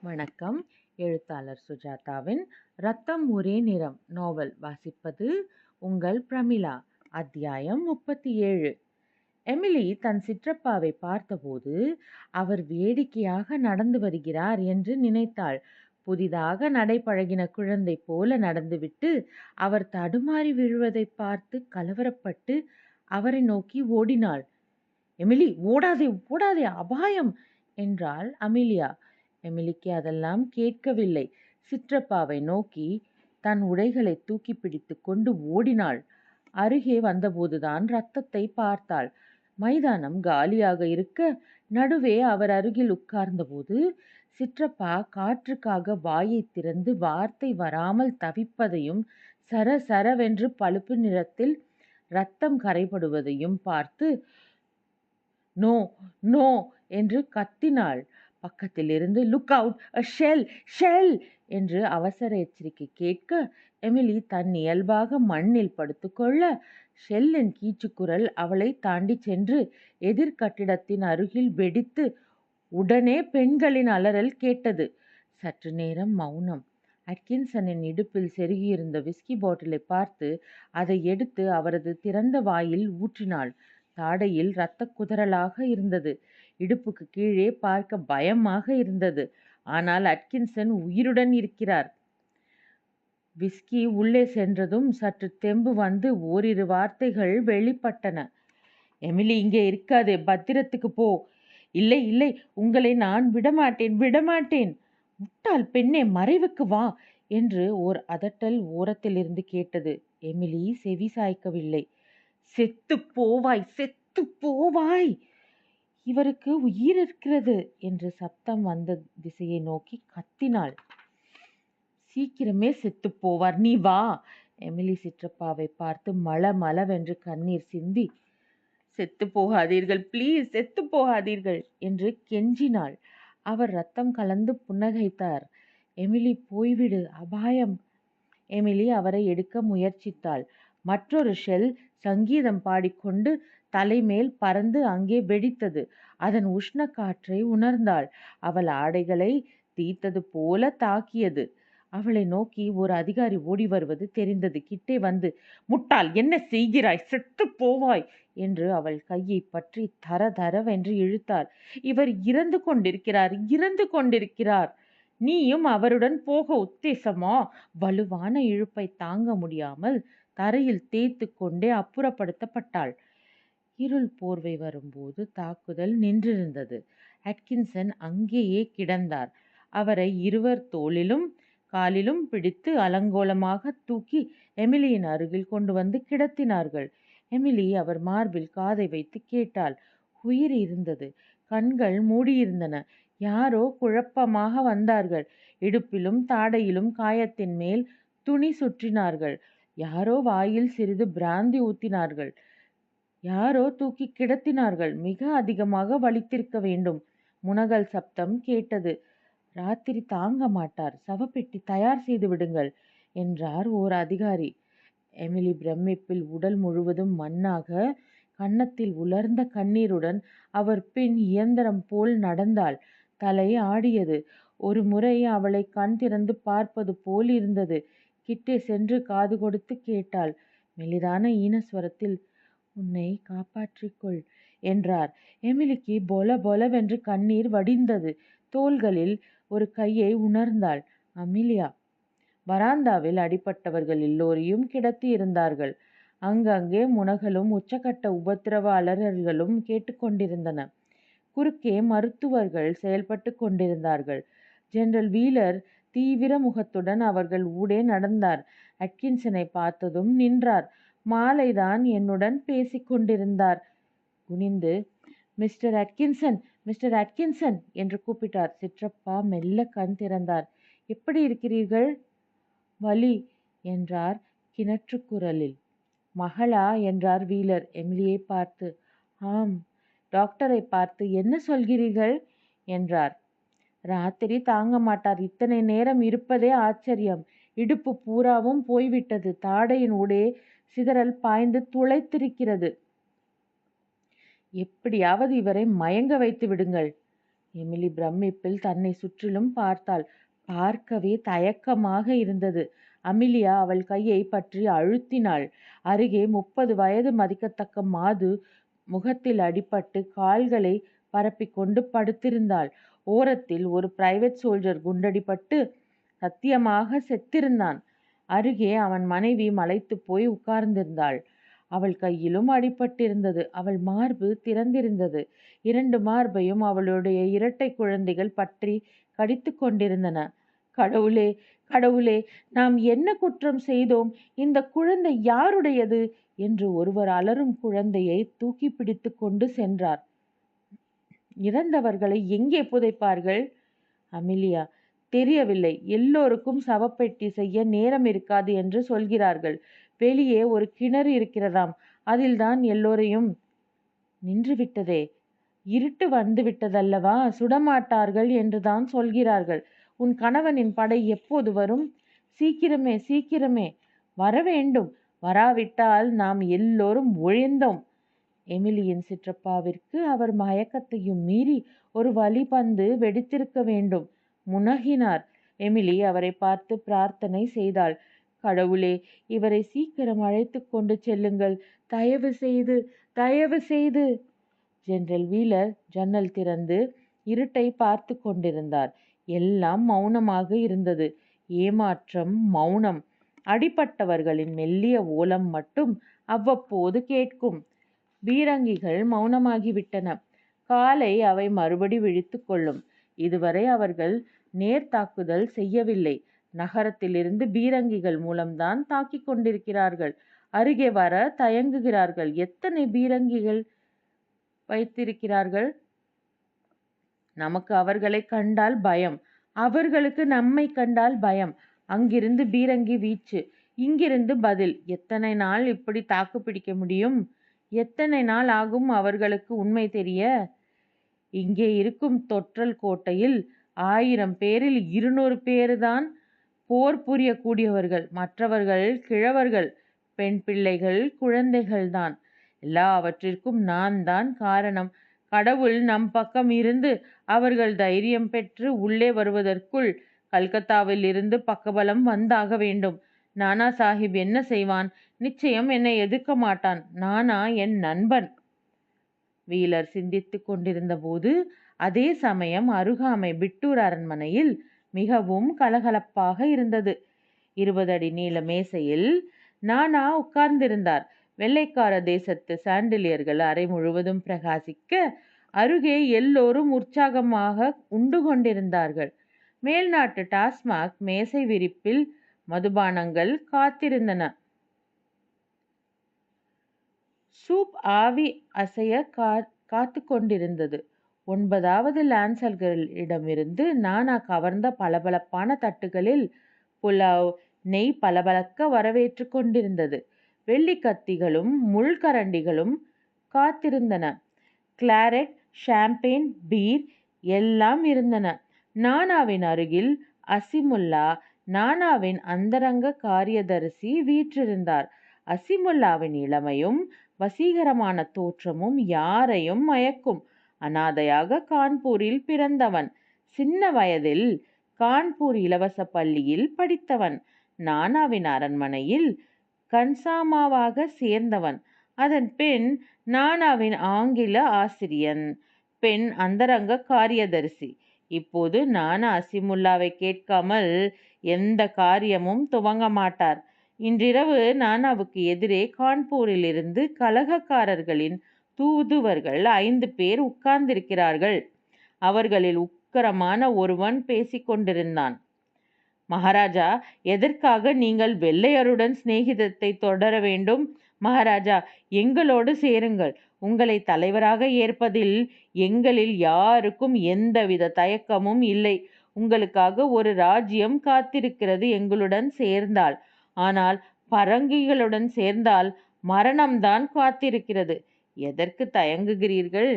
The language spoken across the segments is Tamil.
வணக்கம். எழுத்தாளர் சுஜாதாவின் ரத்தம் ஒரே நிறம் நாவல் வாசிப்பது உங்கள் பிரமிளா. அத்தியாயம் 37. எமிலி தன் சிற்றப்பாவை பார்த்தபோது அவர் வேடிக்கையாக நடந்து வருகிறார் என்று நினைத்தாள். புதிதாக நடைபழகின குழந்தை போல நடந்துவிட்டு அவர் தடுமாறி விழுவதை பார்த்து கலவரப்பட்டு அவரை நோக்கி ஓடினாள். எமிலி, ஓடாதே ஓடாதே, அபாயம் என்றாள் அமிலியா. எமிலிக்கு அதெல்லாம் கேட்கவில்லை. சிற்றப்பாவை நோக்கி தன் உடைகளை தூக்கி பிடித்து கொண்டு ஓடினாள். அருகே வந்தபோதுதான் ரத்தத்தை பார்த்தாள். மைதானம் காலியாக இருக்க நடுவே அவர் அருகில் உட்கார்ந்தபோது சிற்றப்பா காற்றுக்காக வாயை திறந்து வார்த்தை வராமல் தவிப்பதையும் சர சரவென்று பழுப்பு நிறத்தில் ரத்தம் கரைபடுவதையும் பார்த்து நோ நோ என்று கத்தினாள். பக்கத்திலிருந்து லுக் அவுட், ஷெல் ஷெல் என்று அவசர எச்சரிக்கை கேட்க எமிலி தன் இயல்பாக மண்ணில் படுத்துக்கொள்ள ஷெல்லின் கீச்சுக்குரல் அவளை தாண்டி சென்று எதிர்கட்டிடத்தின் அருகில் வெடித்து உடனே பெண்களின் அலறல் கேட்டது. சற்று நேரம் மௌனம். அட்கின்சனின் இடுப்பில் செருகியிருந்த விஸ்கி பாட்டிலை பார்த்து அதை எடுத்து அவரது திறந்த வாயில் ஊற்றினாள். தாடையில் இரத்த குதறலாக இருந்தது. இடுப்புக்கு கீழே பார்க்க பயமாக இருந்தது. ஆனால் அட்கின்சன் உயிருடன் இருக்கிறார். விஸ்கி உள்ளே சென்றதும் சற்று தெம்பு வந்து ஓரிரு வார்த்தைகள் வெளிப்பட்டன. எமிலி, இங்கே இருக்காதே, பத்திரத்துக்கு போ. இல்லை இல்லை, உங்களை நான் விடமாட்டேன் விடமாட்டேன். முட்டாள் பெண்ணே, மறைவுக்கு வா என்று ஓர் அதட்டல் ஓரத்திலிருந்து கேட்டது. எமிலி செவி சாய்க்கவில்லை. செத்து போவாய், செத்து போவாய். இவருக்கு உயிர் இருக்கிறது என்று சப்தம் வந்த திசையை நோக்கி கத்தினாள். சீக்கிரமே செத்து போவார், நீ வா. எமிலி சிற்றப்பாவை பார்த்து மளமளவென்று கண்ணீர் சிந்தி செத்து போகாதீர்கள், ப்ளீஸ் செத்து போகாதீர்கள் என்று கெஞ்சினாள். அவர் ரத்தம் கலந்து புன்னகைத்தார். எமிலி, போய்விடு, அபாயம். எமிலி அவரை எடுக்க முயற்சித்தாள். மற்றொரு ஷெல் சங்கீதம் பாடிக்கொண்டு தலைமேல் பறந்து அங்கே வெடித்தது. அதன் உஷ்ண காற்றை உணர்ந்தாள். அவள் ஆடைகளை தீத்தது போல தாக்கியது. அவளை நோக்கி ஒரு அதிகாரி ஓடி வருவது தெரிந்தது. கிட்டே வந்து, முட்டாள், என்ன செய்கிறாய், செத்து போவாய் என்று அவள் கையை பற்றி தர தரவென்று இழுத்தார். இவர் இறந்து கொண்டிருக்கிறார், இறந்து கொண்டிருக்கிறார். நீயும் அவருடன் போக உத்தேசமா? வலுவான இழுப்பை தாங்க முடியாமல் தரையில் தேய்த்து கொண்டே அப்புறப்படுத்தப்பட்டாள். இருள் போர்வை வரும்போது தாக்குதல் நின்றிருந்தது. அட்கின்சன் அங்கேயே கிடந்தார். அவரை இருவர் தோளிலும் காலிலும் பிடித்து அலங்கோலமாக தூக்கி எமிலியின் அருகில் கொண்டு வந்து கிடத்தினார்கள். எமிலி அவர் மார்பில் காதை வைத்து கேட்டாள். உயிர் இருந்தது. கண்கள் மூடியிருந்தன. யாரோ குழப்பமாக வந்தார்கள். இடுப்பிலும் தாடையிலும் காயத்தின் மேல் துணி சுற்றினார்கள். யாரோ வாயில் சிறிது பிராந்தி ஊத்தினார்கள். யாரோ தூக்கி கிடத்தினார்கள். மிக அதிகமாக வலித்திருக்க வேண்டும். முனகல் சப்தம் கேட்டது. ராத்திரி தாங்க மாட்டார், சவப்பெட்டி தயார் செய்து விடுங்கள் என்றார் ஓர் அதிகாரி. எமிலி பிரமிப்பில் உடல் முழுவதும் மண்ணாக கன்னத்தில் உலர்ந்த கண்ணீருடன் அவர் பின் இயந்திரம் போல் நடந்தாள். தலை ஆடியது. ஒரு முறை அவளை கண் திறந்து பார்ப்பது போல் இருந்தது. கிட்டே சென்று காது கொடுத்து கேட்டாள். மெலிதான ஈனஸ்வரத்தில், உன்னை காப்பாற்றிக்கொள் என்றார். எமிலிக்கு பொல பொலவென்று கண்ணீர் வடிந்தது. தோள்களில் ஒரு கையை உணர்ந்தாள். அமிலியா. வராந்தாவில் அடிப்பட்டவர்கள் எல்லோரையும் கிடத்தி இருந்தார்கள். அங்கங்கே முனகலும் உச்சக்கட்ட உபத்திரவ அலறல்களும் கேட்டுக்கொண்டிருந்தன. குறுக்கே மருத்துவர்கள் செயல்பட்டு கொண்டிருந்தார்கள். ஜெனரல் வீலர் தீவிர முகத்துடன் அவர்கள் ஊடே நடந்தார். அட்கின்சனை பார்த்ததும் நின்றார். மாலைதான் என்னுடன் பேசிக் கொண்டிருந்தார். குனிந்து, மிஸ்டர் அட்கின்சன், மிஸ்டர் அட்கின்சன் என்று கூப்பிட்டார். சிற்றப்பா மெல்ல கண் திறந்தார். எப்படி இருக்கிறீர்கள்? வலி என்றார் கிணற்று குரலில். மகளா என்றார் வீலர் எமிலியை பார்த்து. ஆம். டாக்டரை பார்த்து என்ன சொல்கிறீர்கள் என்றார். ராத்திரி தாங்க மாட்டார். இத்தனை நேரம் இருப்பதே ஆச்சரியம். இடுப்பு பூராவும் போய்விட்டது. தாடையின் ஊடே சிதறல் பாய்ந்து துளைத்திருக்கிறது. எப்படியாவது இவரை மயங்க வைத்து விடுங்கள். எமிலி பிரமிப்பில் தன்னை சுற்றிலும் பார்த்தாள். பார்க்கவே தயக்கமாக இருந்தது. அமிலியா அவள் கையை பற்றி அழுத்தினாள். அருகே 30 வயது மதிக்கத்தக்க மாது முகத்தில் அடிபட்டு கால்களை பரப்பிக்கொண்டு படுத்திருந்தாள். ஓரத்தில் ஒரு பிரைவேட் சோல்ஜர் குண்டடிபட்டு சத்தியமாக செத்திருந்தான். அருகே அவன் மனைவி மலைத்து போய் உட்கார்ந்திருந்தாள். அவள் கையிலும் அடிபட்டிருந்தது. அவள் மார்பு திறந்திருந்தது. 2 மார்பையும் அவளுடைய இரட்டை குழந்தைகள் பற்றி கடித்து கொண்டிருந்தன. கடவுளே, கடவுளே, நாம் என்ன குற்றம் செய்தோம்? இந்த குழந்தை யாருடையது என்று ஒருவர் அலறும் குழந்தையை தூக்கி பிடித்து கொண்டு சென்றார். இறந்தவர்களை எங்கே புதைப்பார்கள்? அமிலியா, தெரியவில்லை. எல்லோருக்கும் சவப்பெட்டி செய்ய நேரம் இருக்காது என்று சொல்கிறார்கள். வெளியே ஒரு கிணறு இருக்கிறதாம். அதில்தான் எல்லோரையும். நின்றுவிட்டதே. இருட்டு வந்து விட்டதல்லவா? சுடமாட்டார்கள் என்றுதான் சொல்கிறார்கள். உன் கணவனின் படை எப்போது வரும்? சீக்கிரமே, சீக்கிரமே வரவேண்டும். வராவிட்டால் நாம் எல்லோரும் ஒழிந்தோம். எமிலியின் சிற்றப்பாவிற்கு அவர் மயக்கத்தையும் மீறி ஒரு வலிபந்து வெடித்திருக்க வேண்டும். முனகினார். எமிலி அவரை பார்த்து பிரார்த்தனை செய்தாள். கடவுளே, இவரை சீக்கிரம் அழைத்து கொண்டு செல்லுங்கள். தயவு செய்து, தயவு செய்து. ஜெனரல் வீலர் ஜன்னல் திறந்து இருட்டை பார்த்து கொண்டிருந்தார். எல்லாம் மௌனமாக இருந்தது. ஏமாற்றம், மௌனம். அடிபட்டவர்களின் மெல்லிய ஓலம் மட்டும் அவ்வப்போது கேட்கும். பீரங்கிகள் மௌனமாகிவிட்டன. காலை அவை மறுபடி விழித்து கொள்ளும். இதுவரை அவர்கள் நேர்தாக்குதல் செய்யவில்லை. நகரத்திலிருந்து பீரங்கிகள் மூலம்தான் தாக்கிக் கொண்டிருக்கிறார்கள். அருகே வர தயங்குகிறார்கள். எத்தனை பீரங்கிகள் வைத்திருக்கிறார்கள்? நமக்கு அவர்களை கண்டால் பயம், அவர்களுக்கு நம்மை கண்டால் பயம். அங்கிருந்து பீரங்கி வீச்சு, இங்கிருந்து பதில். எத்தனை நாள் இப்படி தாக்கு பிடிக்க முடியும்? எத்தனை நாள் ஆகும் அவர்களுக்கு உண்மை தெரிய? இங்கே இருக்கும் தொற்றல் கோட்டையில் 1000 பேரில் 200 பேருதான் போர் புரியக்கூடியவர்கள். மற்றவர்கள் கிழவர்கள், பெண் பிள்ளைகள், குழந்தைகள்தான். எல்லாவற்றிற்கும் நான் தான் காரணம். கடவுள் நம் பக்கம் இருந்து அவர்கள் தைரியம் பெற்று உள்ளே வருவதற்குள் கல்கத்தாவில் இருந்து பக்கபலம் வந்தாக வேண்டும். நானா சாஹிப் என்ன செய்வான்? நிச்சயம் என்னை எதிர்க்க மாட்டான். நானா என் நண்பன். வீலர் சிந்தித்து கொண்டிருந்த போது அதே சமயம் அருகாமை பிட்டூர் அரண்மனையில் மிகவும் கலகலப்பாக இருந்தது. 20 அடி நீள மேசையில் நானா உட்கார்ந்திருந்தார். வெள்ளைக்கார தேசத்து சாண்டிலியர்கள் அறை முழுவதும் பிரகாசிக்க அருகே எல்லோரும் உற்சாகமாக உண்டு கொண்டிருந்தார்கள். மேல்நாட்டு டாஸ்மாக் மேசை விரிப்பில் மதுபானங்கள் காத்திருந்தன. சூப் ஆவி அசைய காத்து கொண்டிருந்தது. 9வது லான்சர்களிடமிருந்து நானா கவர்ந்த பளபளப்பான தட்டுகளில் புலாவ், நெய் பளபளக்க வரவேற்று கொண்டிருந்தது. வெள்ளி கத்திகளும் முள்கரண்டிகளும் காத்திருந்தன. கிளாரெட், ஷாம்பெயின், பீர் எல்லாம் இருந்தன. நானாவின் அருகில் அசிமுல்லா, நானாவின் அந்தரங்க காரியதரிசி வீற்றிருந்தார். அசிமுல்லாவின் இளமையும் வசீகரமான தோற்றமும் யாரையும் மயக்கும். அனாதையாக கான்பூரில் பிறந்தவன். சின்ன வயதில் கான்பூர் இலவச பள்ளியில் படித்தவன். நானாவின் அரண்மனையில் கன்சாமாவாக சேர்ந்தவன். அதன் பின் நானாவின் ஆங்கில ஆசிரியன், பெண் அந்தரங்க காரியதரிசி. இப்போது நானா அசிமுல்லாவை கேட்காமல் எந்த காரியமும் துவங்க மாட்டார். இன்றிரவு நானாவுக்கு எதிரே கான்பூரில் இருந்து கலகக்காரர்களின் தூதுவர்கள் 5 பேர் உட்கார்ந்திருக்கிறார்கள். அவர்களில் உக்கிரமான ஒருவன் பேசிக்கொண்டிருந்தான். மகாராஜா, எதற்காக நீங்கள் வெள்ளையருடன் சிநேகிதத்தை தொடர வேண்டும்? மகாராஜா, எங்களோடு சேருங்கள். உங்களை தலைவராக ஏற்பதில் எங்களில் யாருக்கும் எந்தவித தயக்கமும் இல்லை. உங்களுக்காக ஒரு ராஜ்யம் காத்திருக்கிறது எங்களுடன் சேர்ந்தால். ஆனால் பரங்கிகளுடன் சேர்ந்தால் மரணம்தான் காத்திருக்கிறது. எதற்கு தயங்குகிறீர்கள்?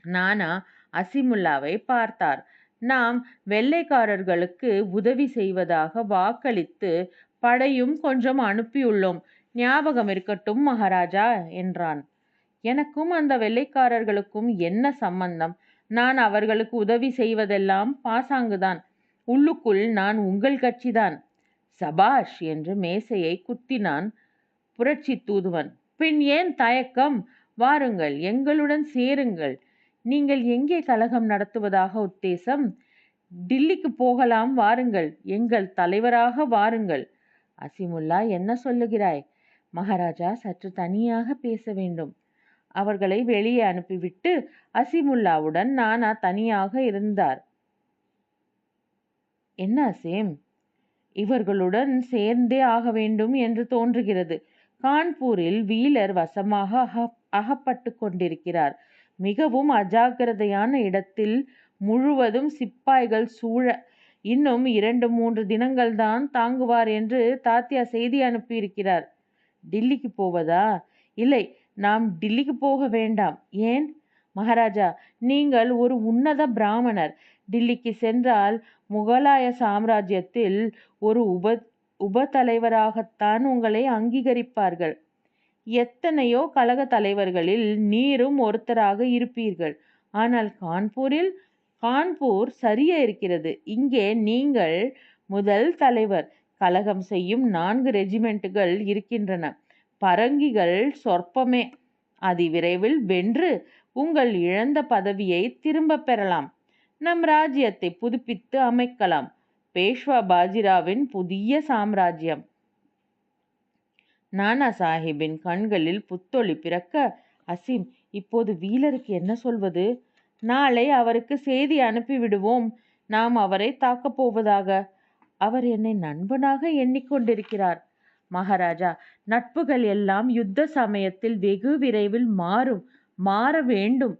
நானா அசிமுல்லாவை பார்த்தார். நாம் வெள்ளைக்காரர்களுக்கு உதவி செய்வதாக வாக்களித்து படையும் கொஞ்சம் அனுப்பியுள்ளோம். ஞாபகம் இருக்கட்டும் மகாராஜா என்றான். எனக்கும் அந்த வெள்ளைக்காரர்களுக்கும் என்ன சம்பந்தம்? நான் அவர்களுக்கு உதவி செய்வதெல்லாம் பாசாங்குதான். உள்ளுக்குள் நான் உங்கள் கட்சிதான். சபாஷ் என்று மேசையை குத்தினான் புரட்சி தூதுவன். பின் ஏன் தயக்கம்? வாருங்கள், எங்களுடன் சேருங்கள். நீங்கள் எங்கே கலகம் நடத்துவதாக உத்தேசம்? டில்லிக்கு போகலாம், வாருங்கள். எங்கள் தலைவராக வாருங்கள். அசிமுல்லா, என்ன சொல்லுகிறாய்? மகாராஜா சற்று தனியாக பேச வேண்டும். அவர்களை வெளியே அனுப்பிவிட்டு அசிமுல்லாவுடன் நானா தனியாக இருந்தார். என்ன அசீம், இவர்களுடன் சேர்ந்தே ஆக வேண்டும் என்று தோன்றுகிறது. கான்பூரில் வீலர் வசமாக அகப்பட்டு கொண்டிருக்கிறார். மிகவும் அஜாக்கிரதையான இடத்தில் முழுவதும் சிப்பாய்கள் சூழ. இன்னும் 2-3 தினங்கள் தான் தாங்குவார் என்று தாத்தியா செய்தி அனுப்பியிருக்கிறார். டில்லிக்கு போவதா? இல்லை, நாம் டில்லிக்கு போக வேண்டாம். ஏன்? மகாராஜா, நீங்கள் ஒரு உன்னத பிராமணர். டில்லிக்கு சென்றால் முகலாய சாம்ராஜ்யத்தில் ஒரு உபதலைவராகத்தான் உங்களை அங்கீகரிப்பார்கள். எத்தனையோ கழக தலைவர்களில் நீரும் ஒருத்தராக இருப்பீர்கள். ஆனால் கான்பூர் சரியா இருக்கிறது. இங்கே நீங்கள் முதல் தலைவர். கலகம் செய்யும் 4 ரெஜிமெண்ட்டுகள் இருக்கின்றன. பரங்கிகள் சொற்பமே. அதிவிரைவில் வென்று உங்கள் இழந்த பதவியை திரும்ப பெறலாம். நம் ராஜ்யத்தை புதுப்பித்து அமைக்கலாம். பேஷ்வா பாஜிராவின் புதிய சாம்ராஜ்யம். நானா சாஹிப்பின் கண்களில் புத்தொளி பிறக்க, அசீம், இப்போது வீலருக்கு என்ன சொல்வது? நாளை அவருக்கு செய்தி அனுப்பிவிடுவோம், நாம் அவரை தாக்கப் போவதாக. அவர் என்னை நண்பனாக எண்ணிக்கொண்டிருக்கிறார். மகாராஜா, நட்புகள் எல்லாம் யுத்த சமயத்தில் வெகு விரைவில் மாற வேண்டும்.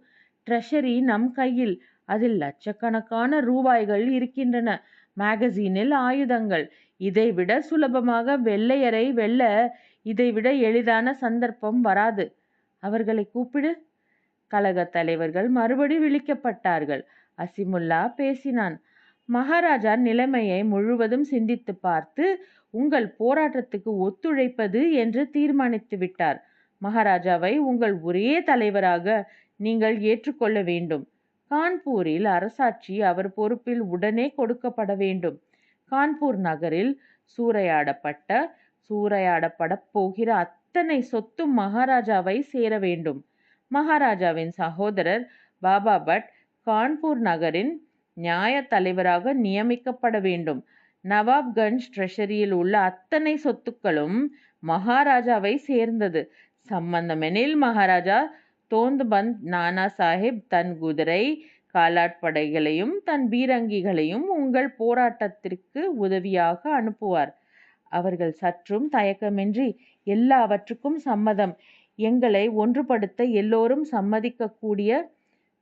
ட்ரெஷரி நம் கையில். அதில் லட்சக்கணக்கான ரூபாய்கள் இருக்கின்றன. மேகசீனில் ஆயுதங்கள். இதைவிட சுலபமாக வெள்ளையரை வெல்ல இதைவிட எளிதான சந்தர்ப்பம் வராது. அவர்களை கூப்பிடு. கழக தலைவர்கள் மறுபடி விழிக்கப்பட்டார்கள். அசிமுல்லா பேசினான். மகாராஜா நிலைமையை முழுவதும் சிந்தித்து பார்த்து உங்கள் போராட்டத்துக்கு ஒத்துழைப்பது என்று தீர்மானித்து விட்டார். மகாராஜாவை உங்கள் ஒரே தலைவராக நீங்கள் ஏற்றுக்கொள்ள வேண்டும். கான்பூரில் அரசாட்சி அவர் பொறுப்பில் உடனே கொடுக்கப்பட வேண்டும். கான்பூர் நகரில் சூறையாடப்படப் போகிற அத்தனை சொத்தும் மகாராஜாவை சேர வேண்டும். மகாராஜாவின் சகோதரர் பாபா பட் கான்பூர் நகரின் நியாய தலைவராக நியமிக்கப்பட வேண்டும். நவாப்கஞ்ச் ட்ரெஷரியில் உள்ள அத்தனை சொத்துக்களும் மகாராஜாவை சேர்ந்தது. சம்பந்தமெனில் மகாராஜா தோந்துபந்த் நானா சாஹிப் தன் குதிரை காலாட்படைகளையும் தன் பீரங்கிகளையும் உங்கள் போராட்டத்திற்கு உதவியாக அனுப்புவார். அவர்கள் சற்றும் தயக்கமின்றி எல்லாவற்றுக்கும் சம்மதம். எங்களை ஒன்றுபடுத்த எல்லோரும் சம்மதிக்கக்கூடிய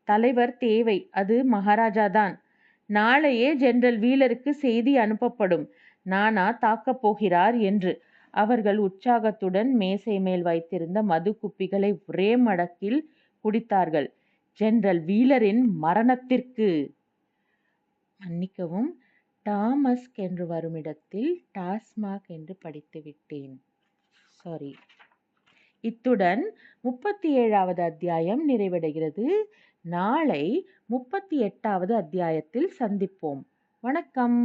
தலைவர் தேவை. அது மகாராஜாதான். நாளையே ஜெனரல் வீலருக்கு செய்தி அனுப்பப்படும், நானா தாக்கப் போகிறார் என்று. அவர்கள் உற்சாகத்துடன் மேசை மேல் வைத்திருந்த மது குப்பிகளை ஒரே மடக்கில் குடித்தார்கள். ஜெனரல் வீலரின் மரணத்திற்கு. மன்னிக்கவும், டாமஸ்க் என்று வருமிடத்தில் டாஸ்மாக் என்று படித்து விட்டேன். சாரி. இத்துடன் 37வது அத்தியாயம் நிறைவடைகிறது. நாளை 38வது அத்தியாயத்தில் சந்திப்போம். வணக்கம்.